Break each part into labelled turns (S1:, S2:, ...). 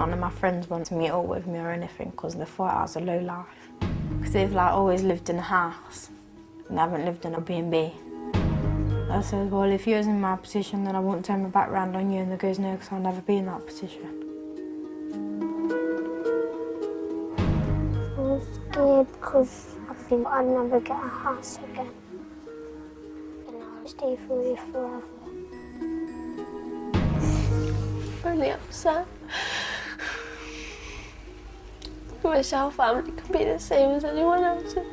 S1: none of my friends want to meet up with me or anything because they thought I was a low life. Because they've like always lived in a house and they haven't lived in a B&B. I said, well, if you was in my position, then I wouldn't turn my back round on you. And they goes, no, because I'll never be in that position.
S2: I'm scared because I think I'll never get a house again. And I'll stay for you forever.
S3: Really upset. I wish our family could be the same as anyone else's.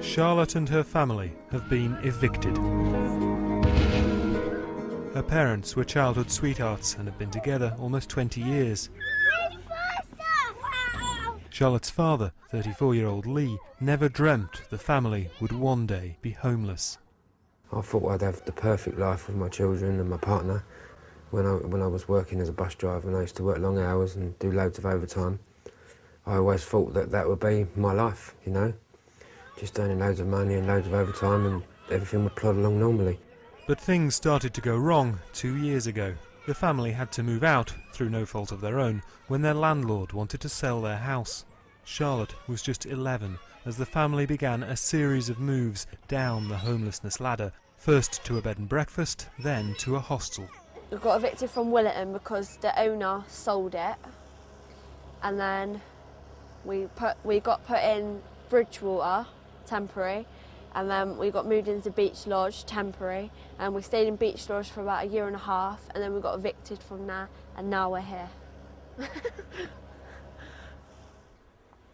S4: Charlotte and her family have been evicted. Her parents were childhood sweethearts and have been together almost 20 years. Charlotte's father, 34-year-old Lee, never dreamt the family would one day be homeless.
S5: I thought I'd have the perfect life with my children and my partner. When I was working as a bus driver and I used to work long hours and do loads of overtime, I always thought that that would be my life, you know? Just earning loads of money and loads of overtime and everything would plod along normally.
S4: But things started to go wrong 2 years ago. The family had to move out, through no fault of their own, when their landlord wanted to sell their house. Charlotte was just 11 as the family began a series of moves down the homelessness ladder, first to a bed and breakfast, then to a hostel.
S3: We got evicted from Willerton because the owner sold it, and then we got put in Bridgewater, temporary, and then we got moved into Beach Lodge, temporary, and we stayed in Beach Lodge for about 1.5 years, and then we got evicted from there, and now we're here.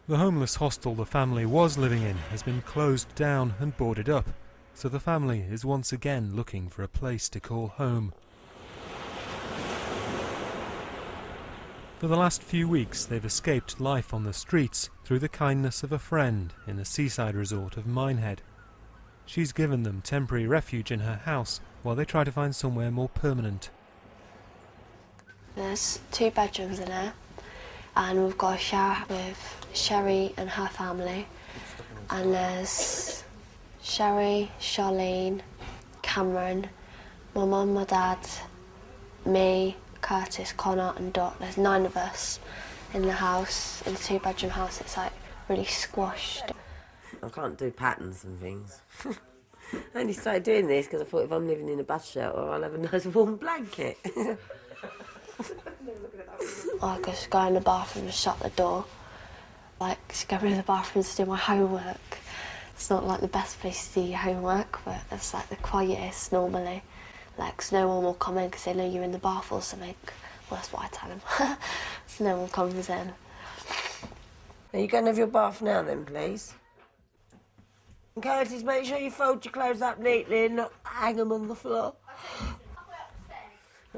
S4: The homeless hostel the family was living in has been closed down and boarded up, so the family is once again looking for a place to call home. For the last few weeks they've escaped life on the streets through the kindness of a friend in the seaside resort of Minehead. She's given them temporary refuge in her house while they try to find somewhere more permanent.
S3: There's 2 bedrooms in here, and we've got a shower with Sherry and her family, and there's Sherry, Charlene, Cameron, my mum, my dad, me, Curtis, Connor and Dot. There's 9 of us in the house, in the 2-bedroom house. It's like really squashed.
S6: I can't do patterns and things. I only started doing this because I thought if I'm living in a bus shelter I'll have a nice warm blanket.
S3: I just go in the bathroom and shut the door. Like, just go in the bathroom to do my homework. It's not like the best place to do your homework, but it's like the quietest normally. Like, 'cause no one will come in because they know you're in the bath or something. Well, that's what I tell them. So no one comes in.
S6: Are you going to have your bath now then, please? And Curtis, make sure you fold your clothes up neatly and not hang them on the floor.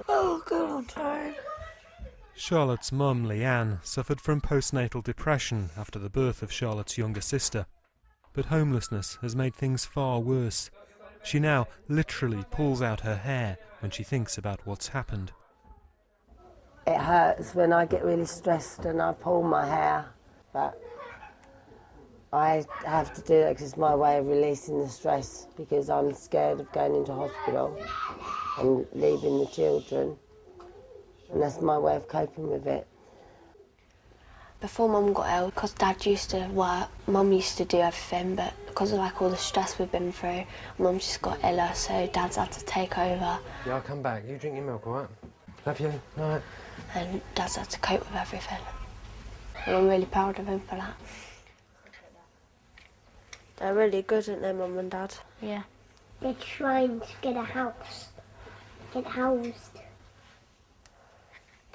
S6: Oh, God, I'm tired.
S4: Charlotte's mum, Leanne, suffered from postnatal depression after the birth of Charlotte's younger sister. But homelessness has made things far worse. She now literally pulls out her hair when she thinks about what's happened.
S6: It hurts when I get really stressed and I pull my hair, but I have to do that because it's my way of releasing the stress, because I'm scared of going into hospital and leaving the children, and that's my way of coping with it.
S3: Before Mum got ill, because Dad used to work, Mum used to do everything, but because of like all the stress we've been through, Mum just got iller, so Dad's had to take over.
S5: Yeah, I'll come back. You drink your milk, all right? Love you. All right.
S3: And Dad's had to cope with everything. And I'm really proud of him for that. They're really good, aren't they, Mum and Dad?
S2: Yeah. They're trying to get a house. Get housed.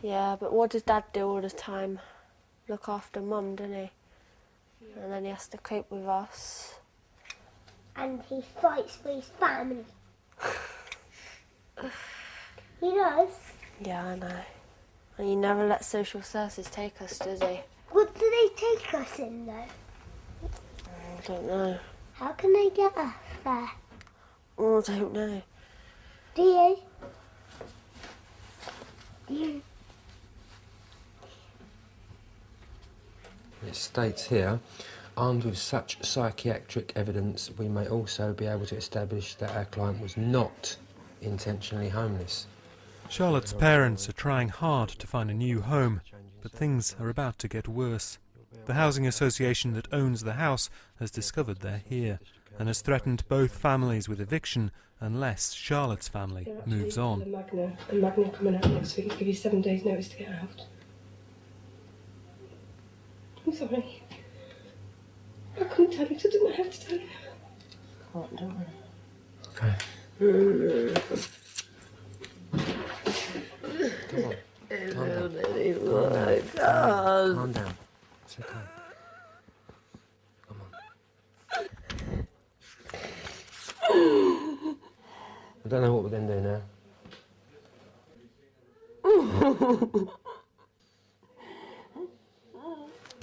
S3: Yeah, but what does Dad do all the time? Look after Mum, doesn't he? Yeah. And then he has to cope with us.
S2: And he fights for his family. He does.
S3: Yeah, I know. And he never lets social services take us, does he?
S2: What do they take us in, though?
S3: I don't know.
S2: How can they get us there?
S3: Oh, I don't know.
S2: Do you? Do you?
S5: It states here, Armed with such psychiatric evidence, we may also be able to establish that our client was not intentionally homeless.
S4: Charlotte's parents are trying hard to find a new home, but things are about to get worse. The housing association that owns the house has discovered they're here and has threatened both families with eviction unless Charlotte's family moves on.
S7: Magna coming out next week to give you 7 days notice to get out. I'm sorry. I couldn't tell you, so I didn't have to tell you.
S6: Can't do it.
S5: Okay. Come on. Calm down. It's okay. Come on. I don't know what we're going to do now.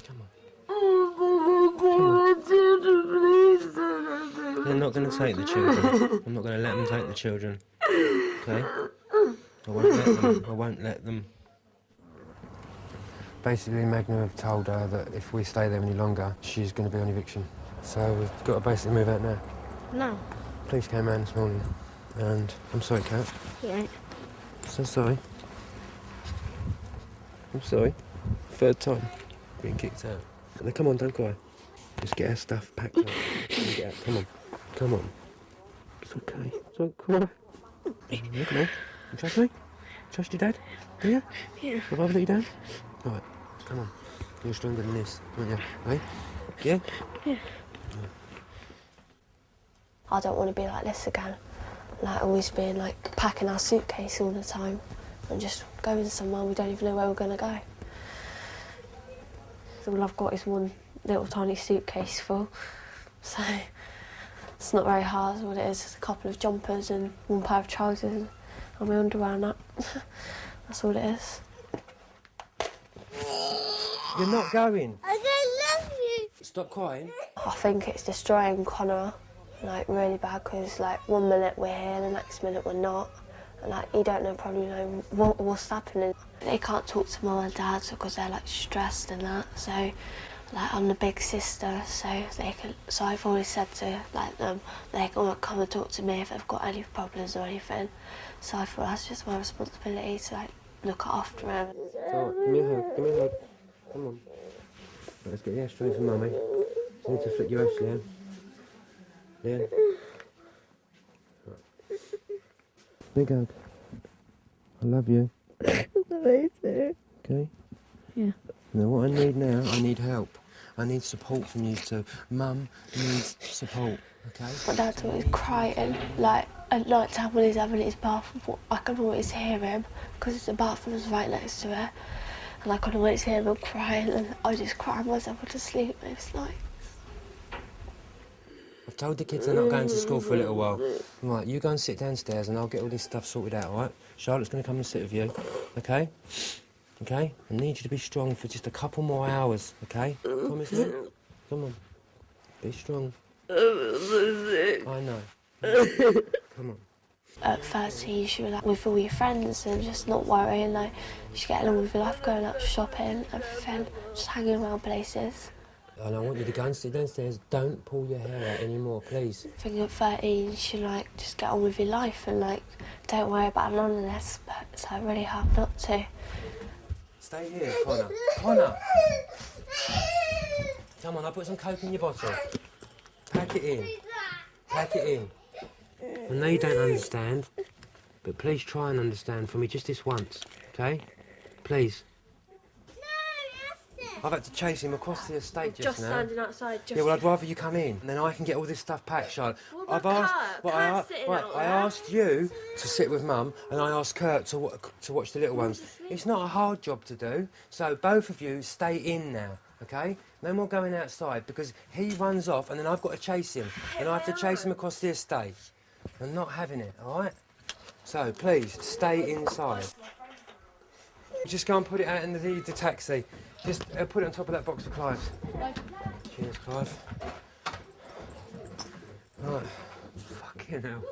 S5: Come on. They're not going to take the children. I'm not going to let them take the children. Okay? I won't let them. Basically, Magna have told her that if we stay there any longer, she's going to be on eviction. So we've got to basically move out now.
S2: No.
S5: Police came around this morning, and I'm sorry, Kat.
S2: Yeah.
S5: So sorry. I'm sorry. Third time being kicked out. Now, come on, don't cry. Just get our stuff packed up and get out. Come on. Come on. It's okay. Don't cry. Yeah, come on. You trust me? Trust your dad? Do you?
S2: Yeah.
S5: Have I ever let you down? All right. Come on. You're stronger than this, aren't you? Eh? Yeah?
S2: Yeah.
S3: I don't want to be like this again. Like always being like packing our suitcase all the time and just going somewhere we don't even know where we're going to go. So all I've got is one little tiny suitcase full. So it's not very hard. What it is a couple of jumpers and one pair of trousers and my underwear and that. That's all it is.
S5: You're not going.
S2: I don't love you.
S5: Stop crying.
S3: I think it's destroying Connor, like really bad, because like 1 minute we're here, the next minute we're not, and like you don't probably know what's happening. They can't talk to mum and dad because they're like stressed and that. So like I'm the big sister, so they can. So I've always said to like them, they can come and talk to me if they've got any problems or anything. So I thought that's just my responsibility to like look after him.
S5: So, give me a hug. Give me a hug. Come on. Let's get the ashtray for Mummy. You need to flick your house, Leanne. Leanne. Right. Big hug. I love you.
S2: Me too.
S5: Okay?
S2: Yeah.
S5: Now what I need now, I need help. I need support from you two. Mum needs support, okay?
S3: My dad's always crying, like at night time when he's having his bath. I can always hear him because the bathroom's right next to it. And I can always hear him crying, and I just cry myself to sleep most nights.
S5: I've told the kids they're not going to school for a little while. Right, you go and sit downstairs and I'll get all this stuff sorted out, all right? Charlotte's going to come and sit with you, okay? Okay? I need you to be strong for just a couple more hours, okay? Promise me? Come on. Be strong. I know. Come on.
S3: At 13, you should be like with all your friends and just not worrying, like you should get along with your life, going out shopping, everything, just hanging around places.
S5: And I want you to go and sit downstairs. Don't pull your hair out anymore, please.
S3: I think at 13, you should like just get on with your life and like don't worry about none of this, but it's like really hard not to.
S5: Stay here, Connor. Connor! Come on, I'll put some Coke in your bottle. Pack it in. Pack it in. I know you don't understand, but please try and understand for me just this once, okay? Please. I've had to chase him across the estate just now.
S3: Standing outside.
S5: Yeah, well, I'd rather you come in, and then I can get all this stuff packed, Charlotte.
S3: What about Kurt?
S5: I asked you to sit with Mum, and I asked Kurt to watch the little ones. It's not a hard job to do, so both of you stay in now, okay? No more going outside, because he runs off, and then I've got to chase him, and I have to chase him across the estate. I'm not having it, all right? So, please, stay inside. Just go and put it out in the taxi. Just put it on top of that box for Clive. Cheers, Clive. Right. Fucking hell.